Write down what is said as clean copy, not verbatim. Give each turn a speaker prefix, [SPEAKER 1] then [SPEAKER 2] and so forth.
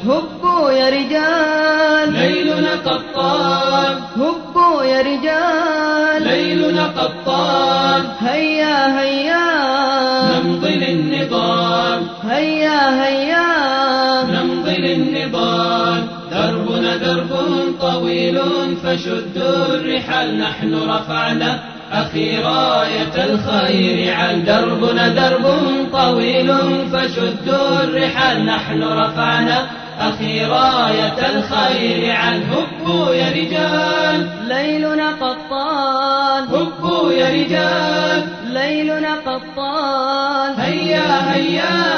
[SPEAKER 1] هبوا يا رجال
[SPEAKER 2] ليلنا قطان
[SPEAKER 1] هبوا يا رجال
[SPEAKER 2] ليلنا قطان
[SPEAKER 1] هيا هيا
[SPEAKER 2] نمضي للنضال
[SPEAKER 1] هيا هيا
[SPEAKER 2] نمضي للنضال دربنا درب طويل فشدوا الرحال نحن رفعنا أخي راية الخير عن دربنا درب طويل فشدوا الرحال نحن رفعنا أخي راية الخير عن هبوا يا رجال
[SPEAKER 1] ليلنا قطان
[SPEAKER 2] هبوا يا رجال
[SPEAKER 1] ليلنا قطان
[SPEAKER 2] هيا هيا